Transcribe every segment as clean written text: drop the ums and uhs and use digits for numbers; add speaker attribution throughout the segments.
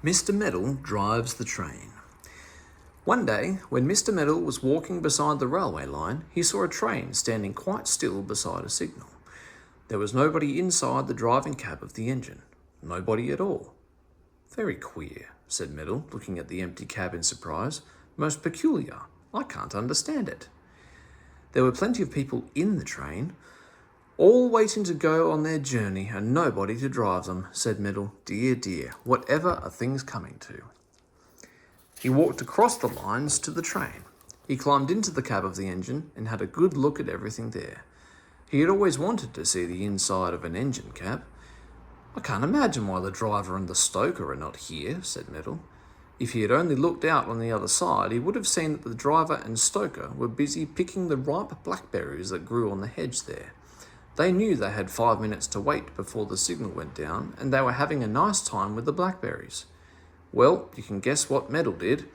Speaker 1: Mr. Meddle drives the train. One day, when Mr. Meddle was walking beside the railway line, he saw a train standing quite still beside a signal. There was nobody inside the driving cab of the engine. Nobody at all. "Very queer," said Meddle, looking at the empty cab in surprise. "Most peculiar. I can't understand it." There were plenty of people in the train, all waiting to go on their journey and nobody to drive them, said Meddle. Dear, dear, whatever are things coming to? He walked across the lines to the train. He climbed into the cab of the engine and had a good look at everything there. He had always wanted to see the inside of an engine cab. "I can't imagine why the driver and the stoker are not here," said Meddle. If he had only looked out on the other side, he would have seen that the driver and stoker were busy picking the ripe blackberries that grew on the hedge there. They knew they had 5 minutes to wait before the signal went down, and they were having a nice time with the blackberries. Well, you can guess what Meddle did.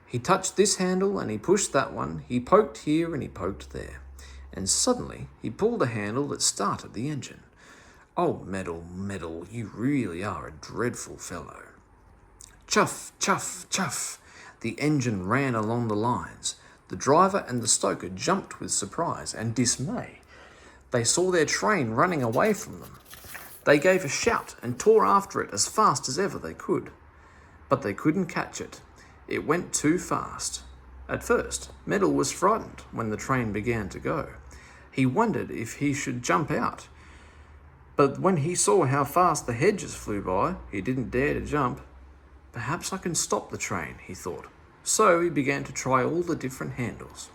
Speaker 1: He touched this handle and he pushed that one, he poked here and he poked there. And suddenly he pulled a handle that started the engine. "Oh, Meddle, Meddle, you really are a dreadful fellow." Chuff, chuff, chuff. The engine ran along the lines. The driver and the stoker jumped with surprise and dismay. They saw their train running away from them. They gave a shout and tore after it as fast as ever they could. But they couldn't catch it. It went too fast. At first, Meddle was frightened when the train began to go. He wondered if he should jump out. But when he saw how fast the hedges flew by, he didn't dare to jump. "Perhaps I can stop the train," he thought. So he began to try all the different handles.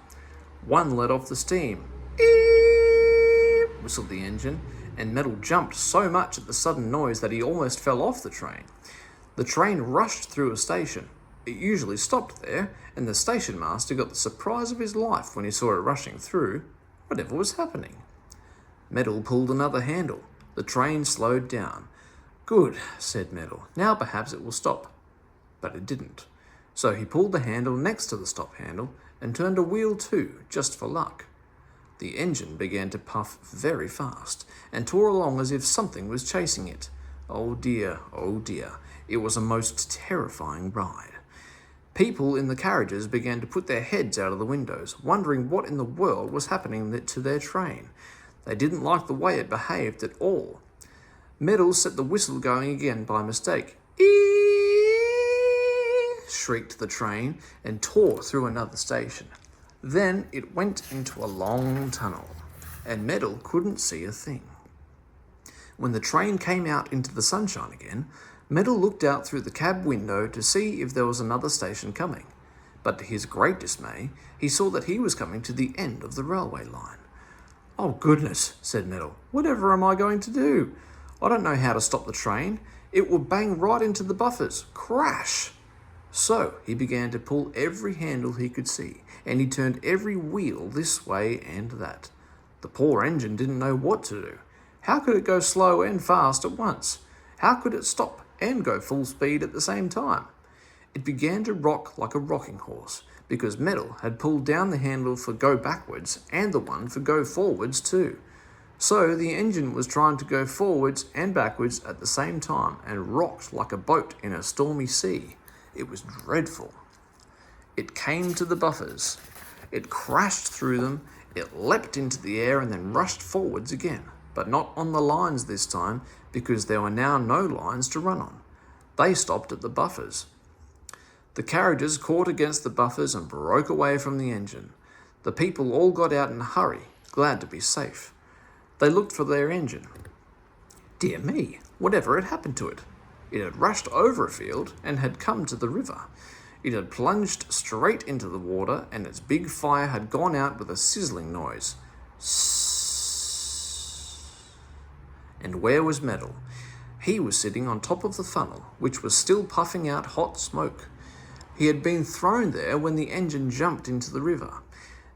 Speaker 1: One let off the steam. "Eeeeep," whistled the engine, and Meddle jumped so much at the sudden noise that he almost fell off the train. The train rushed through a station. It usually stopped there, and the station master got the surprise of his life when he saw it rushing through. Whatever was happening? Meddle pulled another handle. The train slowed down. "Good," said Meddle. "Now perhaps it will stop." But it didn't. So he pulled the handle next to the stop handle and turned a wheel too, just for luck. The engine began to puff very fast and tore along as if something was chasing it. Oh dear, it was a most terrifying ride. People in the carriages began to put their heads out of the windows, wondering what in the world was happening to their train. They didn't like the way it behaved at all. Meddle set the whistle going again by mistake. Shrieked the train and tore through another station. Then it went into a long tunnel, and Meddle couldn't see a thing. When the train came out into the sunshine again, Meddle looked out through the cab window to see if there was another station coming. But to his great dismay, he saw that he was coming to the end of the railway line. "Oh goodness," said Meddle, "whatever am I going to do? I don't know how to stop the train. It will bang right into the buffers. Crash!" So he began to pull every handle he could see, and he turned every wheel this way and that. The poor engine didn't know what to do. How could it go slow and fast at once? How could it stop and go full speed at the same time? It began to rock like a rocking horse, because Meddle had pulled down the handle for go backwards and the one for go forwards too. So the engine was trying to go forwards and backwards at the same time and rocked like a boat in a stormy sea. It was dreadful. It came to the buffers. It crashed through them. It leapt into the air and then rushed forwards again, but not on the lines this time, because there were now no lines to run on. They stopped at the buffers. The carriages caught against the buffers and broke away from the engine. The people all got out in a hurry, glad to be safe. They looked for their engine. Dear me, whatever had happened to it? It had rushed over a field and had come to the river. It had plunged straight into the water, and its big fire had gone out with a sizzling noise. And where was Meddle? He was sitting on top of the funnel, which was still puffing out hot smoke. He had been thrown there when the engine jumped into the river.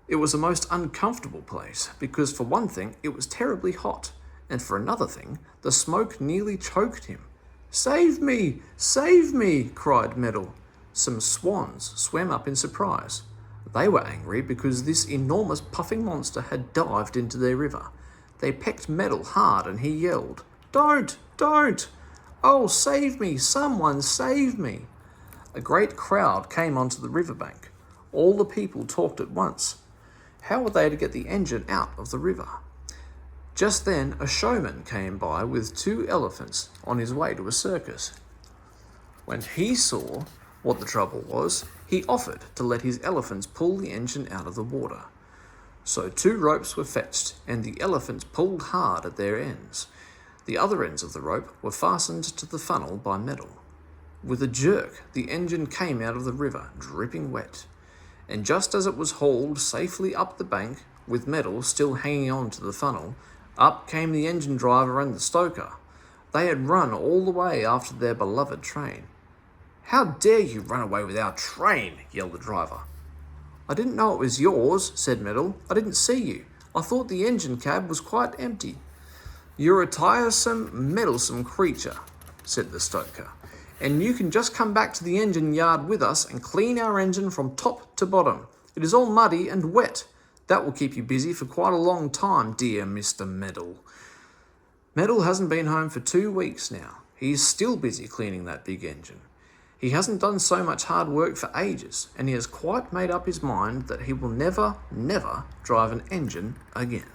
Speaker 1: It was a most uncomfortable place, because for one thing, it was terribly hot, and for another thing, the smoke nearly choked him. "Save me! Save me!" cried Meddle. Some swans swam up in surprise. They were angry because this enormous puffing monster had dived into their river. They pecked Meddle hard and he yelled, "Don't! Don't! "Oh, save me! Someone save me!" A great crowd came onto the riverbank. All the people talked at once. How were they to get the engine out of the river? Just then, a showman came by with 2 elephants on his way to a circus. When he saw what the trouble was, he offered to let his elephants pull the engine out of the water. So 2 ropes were fetched, and the elephants pulled hard at their ends. The other ends of the rope were fastened to the funnel by Meddle. With a jerk, the engine came out of the river, dripping wet. And just as it was hauled safely up the bank, with Meddle still hanging on to the funnel, up came the engine driver and the stoker. They had run all the way after their beloved train. "How dare you run away with our train?" yelled the driver. "I didn't know it was yours," said Meddle. "I didn't see you. I thought the engine cab was quite empty." "You're a tiresome, meddlesome creature," said the stoker, "and you can just come back to the engine yard with us and clean our engine from top to bottom. It is all muddy and wet. That will keep you busy for quite a long time, dear Mr. Meddle." Meddle hasn't been home for 2 weeks now. He is still busy cleaning that big engine. He hasn't done so much hard work for ages, and he has quite made up his mind that he will never, never drive an engine again.